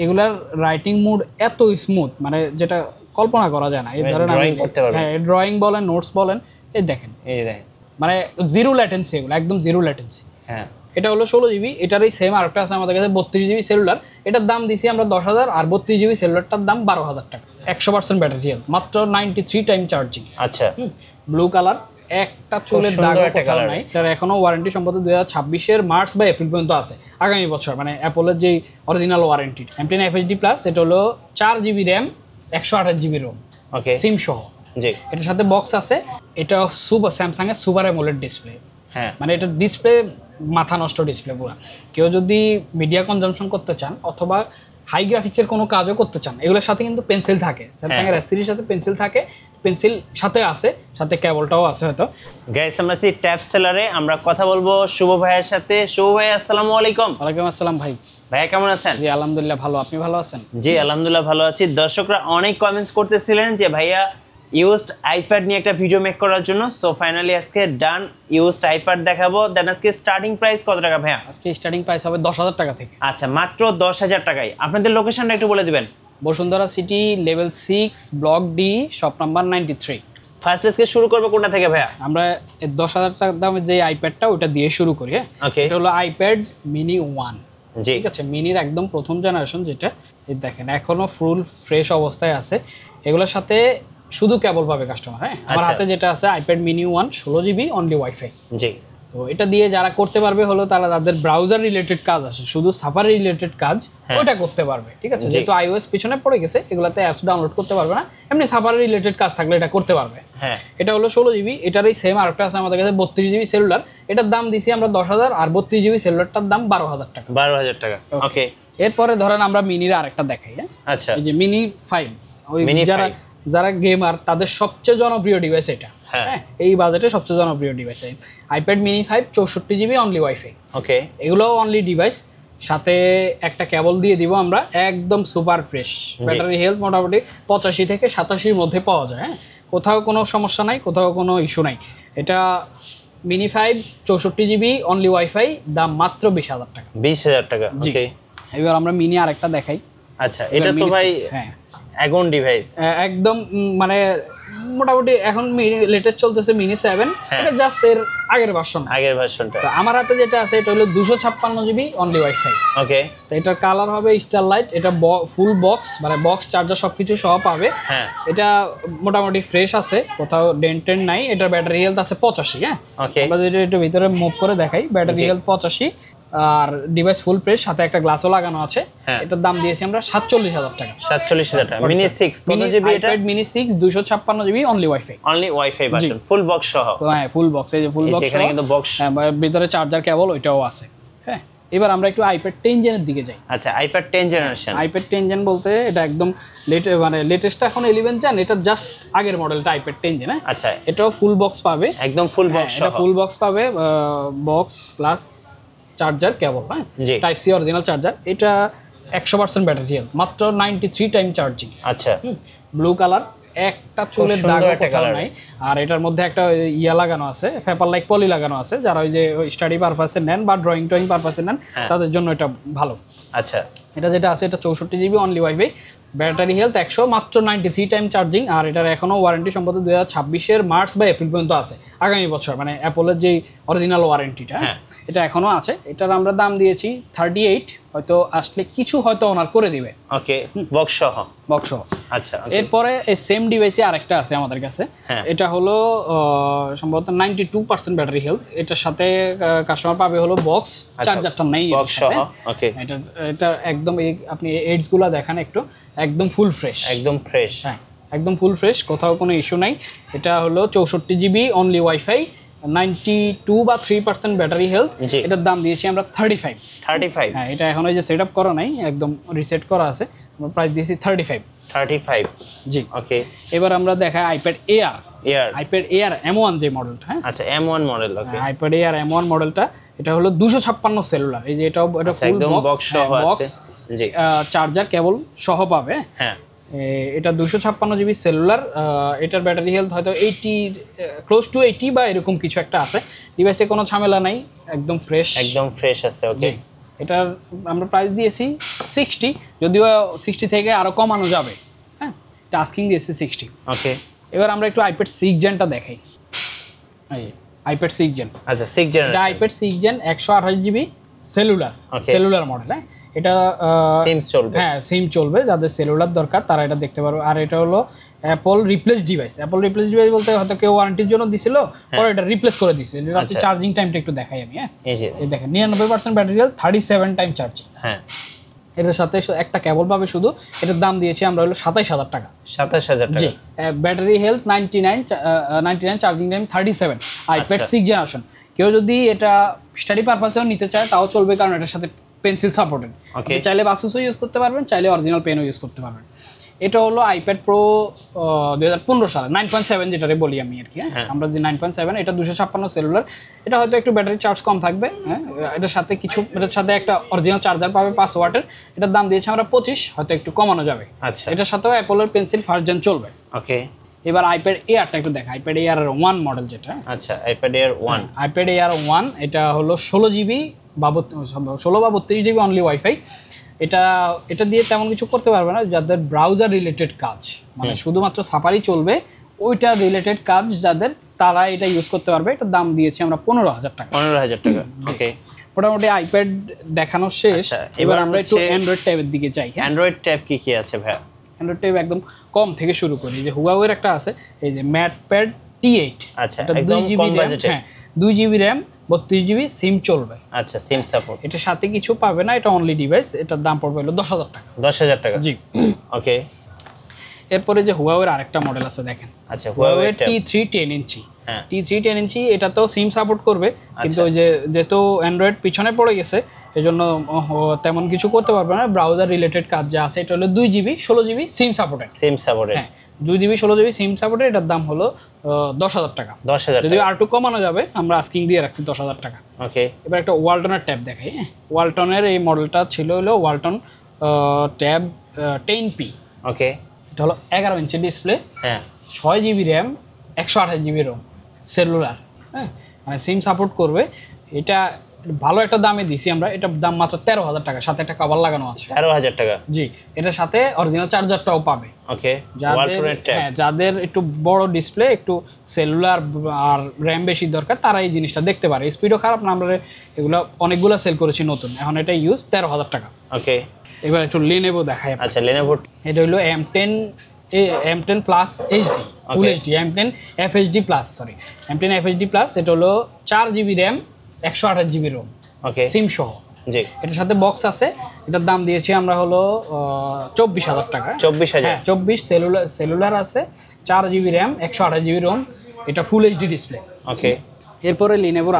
এগুলার writing mood এত smooth, মানে যেটা কল্পনা করা যায় না। এই ধরেন হ্যাঁ, ড্রয়িং বলেন, নোটস বলেন, এই দেখেন মানে জিরো ল্যাটেন্সি, এগুলো একদম জিরো ল্যাটেন্সি। হ্যাঁ, এটা হলো 16 জিবি। এটারই সেম আরেকটা আছে আমাদের কাছে 32 জিবি সেলুলার। এটার দাম দিছি আমরা 10,000, আর 32 জিবি সেলুলারটার দাম 12,000 টাকা। 100% ব্যাটারি হেলথ, মাত্র 93 টাইম চার্জিং। আচ্ছা, ব্লু কালার, একটা চুলের দাগ কোথাও নাই। এটার এখনো ওয়ারেন্টি সম্পর্কে 2026 মার্চ বা এপ্রিল পর্যন্ত আছে, আগামী বছর, মানে অ্যাপলের যে original warranty. M10 FHD plus, এটা হলো 4 জিবি র্যাম, 128 জিবি রোম, ওকে, সিম সহ। জি, এটার সাথে বক্স আছে। এটা সুপার স্যামসাং এর সুপার অ্যামোলেড ডিসপ্লে। হ্যাঁ, মানে এটা ডিসপ্লে মাথা নষ্ট ডিসপ্লে পুরো। কেউ যদি মিডিয়া কনজাম্পশন করতে চান অথবা হাই গ্রাফিক্সের কোনো কাজও করতে চান, এগুলোর সাথে কিন্তু পেন্সিল থাকে। স্যামসাং এর সিরিজের সাথে পেন্সিল থাকে, পেন্সিল সাথে আছে, সাথে কেবলটাও আছে হয়তো। গাইস, আমরা এই ট্যাব সেলারে আমরা কথা বলবো শুভ ভাইয়ের সাথে। শুভ ভাই, আসসালামু আলাইকুম। ওয়ালাইকুম আসসালাম ভাই। ভাইয়া কেমন আছেন? জি আলহামদুলিল্লাহ ভালো, আপনি ভালো আছেন? জি আলহামদুলিল্লাহ ভালো আছি। দর্শকরা অনেক কমেন্টস করতেছিলেন যে ভাইয়া ইউজড আইপ্যাড নিয়ে একটা ভিডিও মেক করার জন্য। সো ফাইনালি আজকে ডান, ইউজড আইপ্যাড দেখাবো। দেন আজকে স্টার্টিং প্রাইস কত টাকা ভাইয়া? আজকে স্টার্টিং প্রাইস হবে 10,000 টাকা থেকে। আচ্ছা, মাত্র 10,000 টাকায়। আপনাদের লোকেশনটা একটু বলে দিবেন। Bashundhara city, level 6, block D, shop number 93। First আজকে শুরু করবো কোনটা থেকে ভাইয়া? আমরা 10,000 টাকা দামের যে আইপ্যাডটা ওটা দিয়ে শুরু করি। হ্যাঁ, ওকে, এটা হলো আইপ্যাড মিনি 1। জি, ঠিক আছে, মিনির একদম প্রথম জেনারেশন যেটা। এই দেখেন এখনো ফুল ফ্রেশ অবস্থায় আছে। এগুলোর সাথে শুধু কেবল পাবে কাস্টমার। হ্যাঁ, আমার হাতে যেটা আছে iPad mini 1, 16 GB, only wifi. জি, তো এটা দিয়ে যারা করতে পারবে হলো তারা যাদের ব্রাউজার রিলেটেড কাজ আছে, শুধু সাফারি রিলেটেড কাজ, ওটা করতে পারবে। ঠিক আছে, যেহেতু iOS পিছনে পড়ে গেছে, এগুলাতে অ্যাপস ডাউনলোড করতে পারবে না, এমনি সাফারি রিলেটেড কাজ থাকলে এটা করতে পারবে। হ্যাঁ, এটা হলো 16 জিবি। এটারই সেম আরেকটা আছে আমাদের কাছে 32 জিবি সেলুলার। এটার দাম দিছি আমরা 10,000, আর 32 জিবি সেলুলারটার দাম 12,000 টাকা। 12,000 টাকা, ওকে। এরপরে ধরেন আমরা মিনির আরেকটা দেখাই। হ্যাঁ, আচ্ছা, এই যে মিনি 5, ওই যারা গেমার তাদের সবচেয়ে জনপ্রিয় ডিভাইস এটা। হ্যাঁ, এই বাজেটে সবচেয়ে জনপ্রিয় device iPad mini 5, 64 GB, only wifi. Okay, এগুলোও অনলি ডিভাইস, সাথে একটা কেবল দিয়ে দিব আমরা, একদম সুপার ফ্রেশ। ব্যাটারি হেলথ মোটামুটি 85 থেকে 87-র মধ্যে পাওয়া যায়। হ্যাঁ, কোথাও কোনো সমস্যা নাই, কোথাও কোনো ইস্যু নাই। এটা মিনি 5, 64 জিবি, অনলি ওয়াইফাই, দাম মাত্র 20,000 টাকা। 20,000 টাকা, ওকে। এবার আমরা মিনি আরেকটা দেখাই। আচ্ছা, এটা তো ভাই এখন ডিভাইস একদম মানে মোটামুটি এখন লেটেস্ট চলতেছে মিনি 7। এটা জাস্ট এর আগের ভার্সনটা। তো আমার হাতে যেটা আছে এটা হলো 256 জিবি, অনলি ওয়াইফাই। ওকে, তো এটার কালার হবে স্টারলাইট। এটা ফুল বক্স, মানে বক্স চার্জার সবকিছু সহ পাবে। হ্যাঁ, এটা মোটামুটি ফ্রেশ আছে, কোথাও ডেন্টেন নাই। এটার ব্যাটারি হেলথ আছে 85। হ্যাঁ, ওকে, আমরা যদি একটু ভিতরে মুভ করে দেখাই, ব্যাটারি হেলথ 85, আর ডিভাইস ফুল ফ্রেশ, সাথে একটা গ্লাসও লাগানো আছে। এটার দাম দিয়েছি আমরা 47,000 টাকা। 47,000 টাকা। মিনি 6 কত জিবি এটা? Mini 6, 256 GB, only wifi. Only wifi version, full box সহ। হ্যাঁ, ফুল বক্স। এই যে ফুল বক্স, এখানে কিন্তু বক্স, ভিতরে চার্জার কেবল ওইটাও আছে। হ্যাঁ, এবার আমরা একটু আইপ্যাড 10 জেনের দিকে যাই। আচ্ছা, আইপ্যাড 10 জেনারেশন। আইপ্যাড 10 জেন বলতে এটা একদম লেটেস্ট এখন 11 জেন। এটা জাস্ট আগের মডেলটা আইপ্যাড 10 জেন। আচ্ছা, এটাও ফুল বক্স পাবে, একদম ফুল বক্স সহ। এটা ফুল বক্স পাবে, বক্স প্লাস চার্জার কেবল। হ্যাঁ, টাইপ সি অরিজিনাল চার্জার। এটা 100% ব্যাটারি হেলথ, মাত্র 93 টাইম চার্জিং। আচ্ছা, ব্লু কালার, একটা চুলের দাগ কোথাও নাই। আর এটার মধ্যে একটা ইয়া লাগানো আছে, পেপার লাইক পলি লাগানো আছে। যারা ওই যে স্টাডি পারপাসে নেন বা ড্রয়িং পারপাসে নেন, তাদের জন্য এটা ভালো। আচ্ছা, এটা যেটা আছে এটা 64 GB, only wifi, battery health 100, মাত্র 93 টাইম চার্জিং। আর এটার এখনো ওয়ারেন্টি সম্পর্কে 2026 মার্চ বা এপ্রিল পর্যন্ত আছে, আগামী বছর, মানে অ্যাপলের যে অরিজিনাল ওয়ারেন্টিটা এটা এখনো আছে। এটার আমরা দাম দিয়েছি 38, হয়তো আসলে কিছু হয়তো অনার করে দিবে। ওকে, বক্স সহ। আচ্ছা, এরপরে এই সেম ডিভাইসে আরেকটা আছে আমাদের কাছে। এটা হলো সম্ভবত 92% ব্যাটারি হেলথ। এটার সাথে কাস্টমার পাবে হলো বক্স, চার্জারটা নেই বক্স সহ। ওকে, এটা একদম আপনি এডস গুলা দেখেন একটু, একদম ফুল ফ্রেশ, একদম ফ্রেশ। হ্যাঁ, একদম ফুল ফ্রেশ, কোথাও কোনো ইস্যু নাই। এটা হলো 64 জিবি, অনলি ওয়াইফাই, 92 বা 3% ব্যাটারি হেলথ। এটার দাম দিয়েছি আমরা 35। হ্যাঁ, এটা এখন ওই যে সেট আপ করা নাই, একদম রিসেট করা আছে। আমরা প্রাইস দিয়েছি 35। জি, ওকে। এবার আমরা দেখাই iPad air. IPad air M1 যে মডেলটা। হ্যাঁ, আচ্ছা, M1 মডেল। ওকে, আইপ্যাড এয়ার M1 মডেলটা, এটা হলো 256 সেলুলার। এই যে এটা ফুল বক্স সহ আছে। জি, চার্জার কেবল সহ পাবে। হ্যাঁ, এটা 256 জিবি সেলুলার। এটার ব্যাটারি হেলথ হয়তো 80, ক্লোজ টু 80 বা এরকম কিছু একটা আছে। ডিভাইসে কোনো ঝামেলা নাই, একদম ফ্রেশ আছে। ওকে, এটার আমরা প্রাইস দিয়েছি 60, যদিও 60 থেকে আরো কমানো যাবে। হ্যাঁ, এটা আস্কিং দিয়েছি 60। ওকে, এবার আমরা একটু আইপ্যাড 6 জেনটা দেখাই। এই আইপ্যাড 6 জেন, আচ্ছা 6 জেনারেশন, এটা iPad 6 gen 128 GB cellular model. হ্যাঁ, এটা সিম চলবে, হ্যাঁ সিম চলবে, যাদের সেলুলার দরকার তারা এটা দেখতে পারবে। আর এটা হলো Apple replace device. Apple replace device বলতে হয়তো কেউ ওয়ারেন্টির জন্য দিছিল, পরে এটা রিপ্লেস করে দিছে। এটা হচ্ছে চার্জিং টাইমটা একটু দেখাই আমি। হ্যাঁ, এই দেখেন 99% ব্যাটারি হেলথ, 37 টাইম চার্জিং। হ্যাঁ, এটার সাথে একটা কেবল পাবে শুধু। এটার দাম দিয়েছি আমরা হলো 27000 টাকা। 27000 টাকা। জি, battery health 99 charging time 37, iPad 6 generation. কেউ যদি এটা স্টাডি পারপাসেও নিতে চায় তাও চলবে, কারণ এটার সাথে পেন্সিল সাপোর্টেড। আপনি চাইলে বাসুসও ইউজ করতে পারবেন, চাইলে অরিজিনাল পেনও ইউজ করতে পারবেন। এটা হলো আইপ্যাড প্রো 2015 সালে 9.7 যেটারে বলি আমি আর কি। হ্যাঁ, আমরা যে 9.7, এটা 256 সেলুলার। এটা হয়তো একটু ব্যাটারি চার্জ কম থাকবে। হ্যাঁ, এটার সাথে একটা অরিজিনাল চার্জার পাবে 5 ওয়াটের। এটার দাম দিয়েছি আমরা 25, হয়তো একটু কমানো যাবে। আচ্ছা, এটার সাথেও অ্যাপলের পেন্সিল ফার্স্ট জেন চলবে। ওকে, এবার আইপ্যাড এয়ারটা একটু দেখা। আইপ্যাড এয়ার 1 মডেল যেটা। আচ্ছা, আইপ্যাড এয়ার 1, আইপ্যাড এয়ার 1, এটা হলো 16 জিবি বা 32 জিবি অনলি ওয়াইফাই। এটা দিয়ে তেমন কিছু করতে পারবে না যাদের ব্রাউজার রিলেটেড কাজ, মানে শুধুমাত্র সাফারি চলবে ওইটা রিলেটেড কাজ যাদের, তারা এটা ইউজ করতে পারবে। এটার দাম দিয়েছি আমরা 15000 টাকা। 15000 টাকা। ওকে, মোটামুটি আইপ্যাড দেখানো শেষ। এবার আমরা একটু অ্যান্ড্রয়েড ট্যাবের দিকে যাই। অ্যান্ড্রয়েড ট্যাব কি আছে ভাই? অ্যান্ড্রয়েড ট্যাব একদম কম থেকে শুরু করি। যে হুয়াওয়ের একটা আছে, এই যে ম্যাটপ্যাড T8। আচ্ছা, একদম কম বাজেটে। হ্যাঁ, 2 জিবি র্যাম, 32 জিবি সিম চলবে। আচ্ছা, সিম সাপোর্ট। এটার সাথে কিছু পাবে না, এটা অনলি ডিভাইস। এটার দাম পড়বে হলো 10000 টাকা। 10000 টাকা, জি। ওকে, এরপরে যে হুয়াওয়ের আরেকটা মডেল আছে দেখেন। আচ্ছা, হুয়াওয়ে T3 10 ইঞ্চি। হ্যাঁ, T3 10 ইঞ্চি, এটা তো সিম সাপোর্ট করবে, কিন্তু ওই যে যেহেতু অ্যান্ড্রয়েড পিছনে পড়ে গেছে এজন্য তেমন কিছু করতে পারবে না। ব্রাউজার রিলেটেড কাজ যা আছে, এটা হলো 2 GB 16 GB SIM supported. SIM supported, হ্যাঁ, 2 জিবি 16 জিবি সিম সাপোর্টেড। এটার দাম হলো 10000 টাকা। 10000 যদি আর একটু কমানো যাবে, আমরা আস্কিং দিয়ে রাখছি 10000 টাকা। ওকে, এবার একটা ওয়ালটনের ট্যাব দেখাই। হ্যাঁ, ওয়ালটনের এই মডেলটা ছিল হলো ওয়ালটন ট্যাব 10P। ওকে, এটা হলো 11 ইঞ্চি ডিসপ্লে। হ্যাঁ, 6 GB RAM, 128 GB ROM, cellular. হ্যাঁ, মানে সিম সাপোর্ট করবে। এটা ভালো একটা দামে দিছি আমরা। এটার দাম মাত্র 13000 টাকা, সাথে একটা কভার লাগানো আছে। 13000 টাকা। জি, এটার সাথে অরিজিনাল চার্জারটাও পাবে। ওকে, যাদের একটু বড় ডিসপ্লে, একটু সেলুলার আর র্যাম বেশি দরকার, তারা এই জিনিসটা দেখতে পারে। স্পিডও খারাপ না, আমরা এগুলো অনেকগুলো সেল করেছি নতুন। এখন এটা ইউজ 13000 টাকা। ওকে, এবার একটু Lenovo দেখাই। আচ্ছা, Lenovo, এটা হলো M10 প্লাস HD, ফুল HD, M10 FHD plus, sorry M10 FHD plus. এটা হলো 4 জিবি র্যাম, 128 জিবি রোম, ওকে, সিম সহ। জি, এটার সাথে বক্স আছে। এটার দাম দিয়েছি আমরা হলো 24000 টাকা। 24000, হ্যাঁ, 24 সেলুলার আছে, 4 জিবি র্যাম, 128 জিবি রোম, এটা ফুল HD ডিসপ্লে। ওকে, এরপরে Lenovoর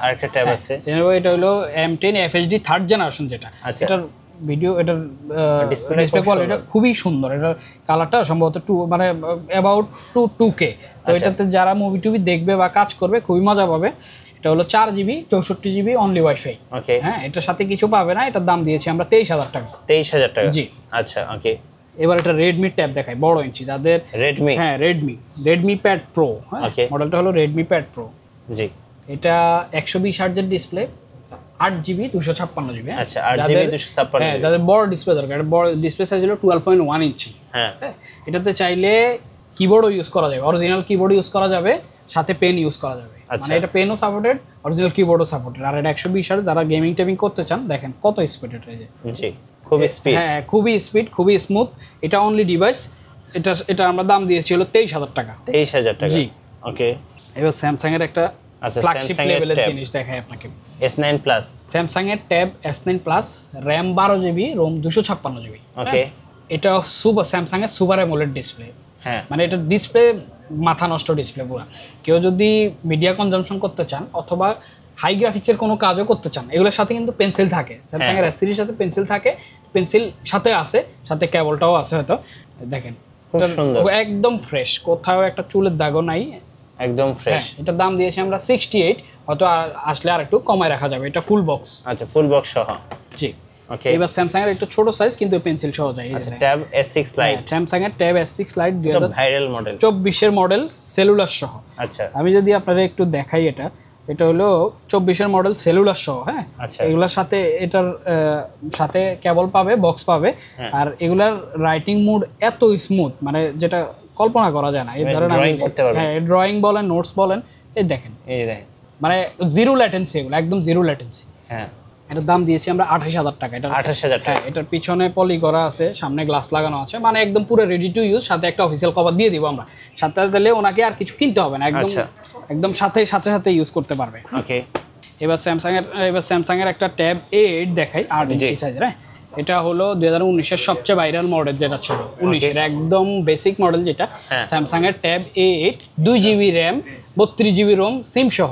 আরেকটা ট্যাব আছে। Lenovo, এটা হলো M10 FHD থার্ড জেনারেশন যেটা। এটার এটার ডিসপ্লে কোয়ালিটি খুবই সুন্দর। এটার কালারটা সম্ভবত মানে অ্যাবাউট 2K। তো এটাতে যারা মুভি টুভি দেখবে বা কাজ করবে খুবই মজা পাবে। এটা হলো 4 জিবি 64 জিবি অনলি ওয়াইফাই। ওকে, হ্যাঁ, এটার সাথে কিছু পাবে না। এটার দাম দিয়েছি আমরা 23000 টাকা। 23000 টাকা, জি। আচ্ছা, ওকে। এবার এটা রেডমি ট্যাব দেখাই, বড় ইঞ্চি যাদের। রেডমি, হ্যাঁ, রেডমি প্যাড প্রো। হ্যাঁ, মডেলটা হলো রেডমি প্যাড প্রো। জি, এটা 120 হার্টজের ডিসপ্লে, 8 জিবি 256 জিবি। আচ্ছা, 8 জিবি 256। হ্যাঁ, যাদের বড় ডিসপ্লে দরকার, বড় ডিসপ্লে সাইজ হলো 12.1 ইঞ্চি। হ্যাঁ, এটাতে চাইলে কিবোর্ডও ইউজ করা যাবে, অরিজিনাল কিবোর্ড ইউজ করা যাবে, সাথে পেন ইউজ করা যাবে। মানে এটা পেনও সাপোর্টেড, অরিজিনাল কিবোর্ডও সাপোর্টেড। আর এটা 120 হার্টজ, যারা গেমিং টেমিং করতে চান দেখেন কত স্পিড এটা। জি, খুবই স্পিড। হ্যাঁ, খুবই স্পিড, খুবই স্মুথ। এটা অনলি ডিভাইস। এটা আমরা দাম দিয়েছি হলো 23000 টাকা। 23000 টাকা, জি। ওকে, এবার স্যামসাং এর একটা আচ্ছা, ফ্ল্যাগশিপ Samsung এর লেভেলের tab জিনিস দেখাই আপনাকে। S9 প্লাস, স্যামসাং এর ট্যাব S9 প্লাস, RAM 12 GB, ROM 256 GB. Okay, এটা স্যামসাং এর সুপার অ্যামোলেড ডিসপ্লে। হ্যাঁ, মানে এটা ডিসপ্লে মাথা নষ্ট ডিসপ্লে পুরো। কেউ যদি মিডিয়া কনজাম্পশন করতে চান অথবা হাই গ্রাফিক্সের কোনো কাজও করতে চান, এগুলোর সাথে কিন্তু পেন্সিল থাকে। স্যামসাং এর S সিরিজের সাথে পেন্সিল থাকে, পেন্সিল সাথে আছে, সাথে কেবলটাও আছে হয়তো। দেখেন খুব সুন্দর, একদম ফ্রেশ, কোথাও একটা চুলের দাগও নাই, একদম ফ্রেশ। এটার দাম দিয়েছি আমরা 68, হয়তো আসলে আর একটু কমায় রাখা যাবে। এটা ফুল বক্স। আচ্ছা, ফুল বক্স সহ। জি, ওকে। এবার স্যামসাং এর একটু ছোট সাইজ কিন্তু পেন্সিল সহ যায়। আচ্ছা, ট্যাব S6 Lite, স্যামসাং এর tab S6 Lite viral model, 2024 এর মডেল, সেলুলার সহ। আচ্ছা, আমি যদি আপনারা একটু দেখাই, এটা এটা হলো 24-এর মডেল সেলুলার সহ, হ্যাঁ। আচ্ছা, এগুলোর সাথে এটার সাথে কেবল পাবে, বক্স পাবে, আর এগুলার রাইটিং মোড এত স্মুথ, মানে যেটা কল্পনা করা যায় না। এই ধরেন হ্যাঁ, ড্রয়িং বলেন, নোটস বলেন, এই দেখেন মানে জিরো ল্যাটেন্সি, এগুলো একদম জিরো ল্যাটেন্সি। হ্যাঁ, এটার দাম দিয়েছি আমরা 28,000 টাকা। এটা 28,000 টাকা। এটার পিছনে পলি করা আছে, সামনে গ্লাস লাগানো আছে, মানে একদম পুরো রেডি টু ইউজ। সাথে একটা অফিসিয়াল কভার দিয়ে দিব আমরা, সাথে দিলে ওনাকে আর কিছু কিনতে হবে না, একদম সাথে ইউজ করতে পারবে। ওকে, এবার স্যামসাং এর একটা ট্যাব 8 দেখাই, 8 ইঞ্চি সাইজের। হ্যাঁ, এটা হলো 2019-এর সবচেয়ে ভাইরাল মডেল, যেটা ছিল 19-এর একদম বেসিক মডেল, যেটা স্যামসাং এর tab A8, 2GB RAM, 32GB ROM, SIM সহ।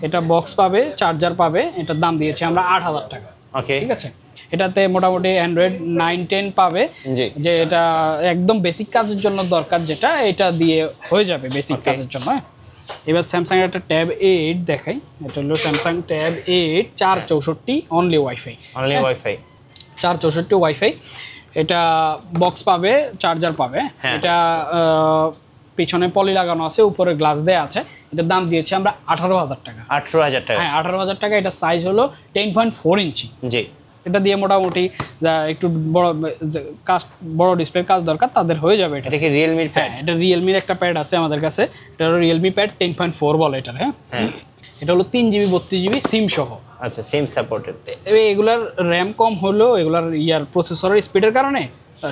এটা বক্স পাবে, চার্জার পাবে। এটার দাম দিয়েছি আমরা 8,000 টাকা। ওকে, ঠিক আছে। এটাতে মোটামুটি অ্যান্ড্রয়েড 9-10 পাবে, যে এটা একদম বেসিক কাজের জন্য দরকার, যেটা এটা দিয়ে হয়ে যাবে বেসিক কাজের জন্য। এবার স্যামসাং এর একটা ট্যাব 8 দেখাই। এটা হলো Samsung tab 8 464 only wifi, 464 wifi. এটা বক্স পাবে, চার্জার পাবে। এটা পিছনে পলি লাগানো আছে, উপরে গ্লাস দেয়া আছে। এটার দাম দিয়েছি আমরা 18,000 টাকা। 18,000 টাকা? হ্যাঁ, 18,000 টাকা। এটা সাইজ হলো 10.4 ইঞ্চি। জি, এটা দিয়ে মোটামুটি একটু বড় ডিসপ্লের কাজ দরকার, তাদের হয়ে যাবে। এটা কি রিয়েলমির প্যাড? এটা রিয়েলমির একটা প্যাড আছে আমাদের কাছে, এটা হলো রিয়েলমি প্যাড 10.4 বলে এটা। হ্যাঁ, এটা হলো 3GB 32GB সিম সহ। আচ্ছা, সিম সাপোর্টেড। এগুলার র্যাম কম হলেও এগুলার প্রসেসরের স্পিডের কারণে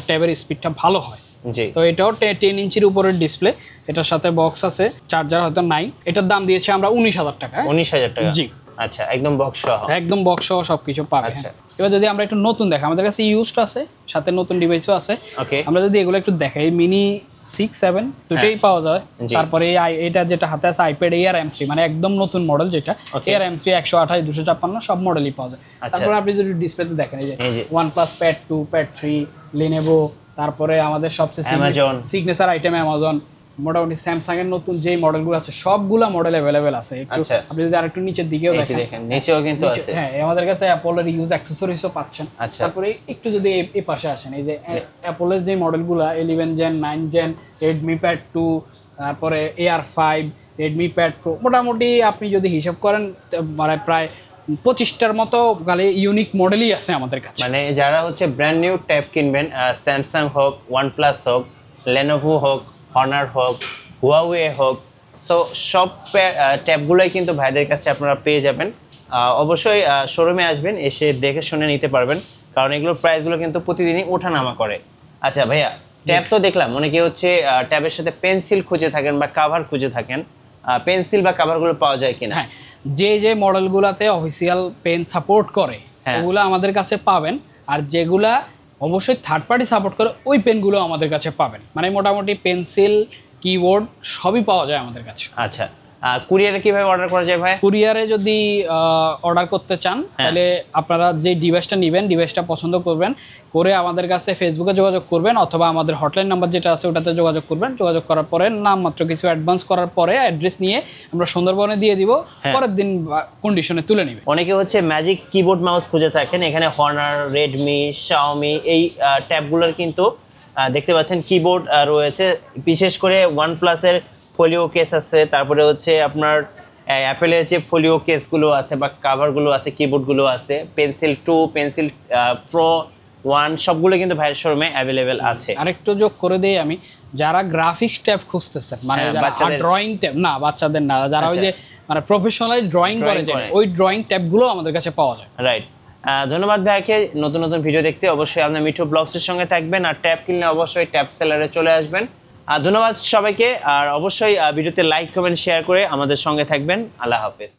ট্যাবের স্পিডটা ভালো হয়। জি, তো এটাও 10 ইঞ্চির উপরের ডিসপ্লে, এটার সাথে বক্স আছে, চার্জার হয়তো নাই। এটার দাম দিয়েছে আমরা 19,000 টাকা। 19,000 টাকা? জি। আচ্ছা, একদম বক্স সহ? একদম বক্স সহ সবকিছু পাবে। আচ্ছা, এবার যদি আমরা একটু নতুন দেখাই, আমাদের কাছে ইউজড আছে, সাথে নতুন ডিভাইসও আছে। ওকে, আমরা যদি এগুলো একটু দেখাই, মিনি 6, 7 দুটোই পাওয়া যায়। তারপরে এটা যেটা হাতে আছে আইপ্যাড Air M3, মানে একদম নতুন মডেল, যেটা Air M3 128, 256 সব মডেলই পাওয়া যায়। তারপরে আপনি যদি ডিসপ্লেতে দেখেন, এই যে OnePlus Pad 2, Pad 3, Lenovo, তারপরে আমাদের সবচেয়ে সিগনেচার আইটেম অ্যামাজন। মোটামুটি স্যামসাং এর নতুন যে মডেলগুলো আছে সবগুলা মডেল अवेलेबल আছে। একটু আপনি যদি আরেকটু নিচের দিকেও দেখেন, নিচেও কিন্তু আছে। হ্যাঁ, আমাদের কাছে অ্যাপলের ইউজ অ্যাকসেসরিজও পাচ্ছেন। তারপরে একটু যদি এই পাশে আসেন, এই যে অ্যাপলের যে মডেলগুলো 11 জেন, 9 জেন, Redmi Pad 2, তারপরে Air 5, Redmi Pad Pro, মোটামুটি আপনি যদি হিসাব করেন মানে প্রায় 25টার মতো গালে ইউনিক মডেলই আছে আমাদের কাছে। মানে যারা হচ্ছে ব্র্যান্ড নিউ ট্যাব কিনবেন, স্যামসাং হোক, OnePlus হোক, Lenovo হোক, Honor হোক, Huawei হোক, সো সব ট্যাবগুলোই কিন্তু ভাইদের কাছে আপনারা পেয়ে যাবেন। অবশ্যই শোরুমে আসবেন, এসে দেখে শুনে নিতে পারবেন, কারণ এগুলোর প্রাইসগুলো কিন্তু প্রতিদিনই ওঠানামা করে। আচ্ছা ভাইয়া, ট্যাব তো দেখলাম, অনেকে হচ্ছে ট্যাবের সাথে পেন্সিল খুঁজে থাকেন বা কাভার খুঁজে থাকেন, পেন্সিল বা কাভারগুলো পাওয়া যায় কিনা? হ্যাঁ, যে মডেলগুলোতে অফিসিয়াল পেন সাপোর্ট করে ওগুলো আমাদের কাছে পাবেন, আর যেগুলা অবশ্যই থার্ড পার্টি সাপোর্ট করে ওই পেনগুলো আমাদের কাছে পাবেন। মানে মোটামুটি পেন্সিল, কিবোর্ড সবই পাওয়া যায় আমাদের কাছে। আচ্ছা, কুরিয়ারে কিভাবে অর্ডার করা যায় ভাই? কুরিয়ারে যদি অর্ডার করতে চান, তাহলে আপনারা যে ডিভাইসটা নেবেন, ডিভাইসটা পছন্দ করবেন, করে আমাদের কাছে ফেসবুকে যোগাযোগ করবেন, অথবা আমাদের হটলাইন নাম্বার যেটা আছে ওটাতে যোগাযোগ করবেন। যোগাযোগ করার পরে নামমাত্র কিছু অ্যাডভান্স করার পরে অ্যাড্রেস নিয়ে আমরা সুন্দরবনে দিয়ে দিব, পরের দিন কন্ডিশনে তুলে নেবে। অনেকে হচ্ছে ম্যাজিক কিবোর্ড মাউস খুঁজে থাকেন, এখানে হনার, রেডমি, শাওমি এই ট্যাবগুলোর কিন্তু দেখতে পাচ্ছেন কিবোর্ড রয়েছে। বিশেষ করে OnePlus-এর ফোলিও কেস আছে, তারপরে হচ্ছে আপনার অ্যাপেলের যে ফোলিও কেসগুলো আছে বা কাভারগুলো আছে, কিবোর্ডগুলো আছে, পেন্সিল 2, পেন্সিল প্রো 1 সবগুলো কিন্তু ভাইয়ের শোরুমে অ্যাভেলেবেল আছে। আরেকটু যোগ করে দেই আমি, যারা গ্রাফিক্স ট্যাব খুঁজতেছেন, মানে ড্রয়িং ট্যাব না, বাচ্চাদের না, যারা ওই যে মানে প্রফেশনাল ড্রয়িং করে যায়, ওই ড্রয়িং ট্যাবগুলো আমাদের কাছে পাওয়া যায়। রাইট, ধন্যবাদ ভাইকে। নতুন নতুন ভিডিও দেখতে অবশ্যই আপনার মিঠু ব্লগসের সঙ্গে থাকবেন, আর ট্যাব কিনলে অবশ্যই ট্যাব সেলারে চলে আসবেন। ধন্যবাদ সবাইকে, আর অবশ্যই ভিডিওতে লাইক, কমেন্ট, শেয়ার করে আমাদের সঙ্গে থাকবেন। আল্লাহ হাফেজ।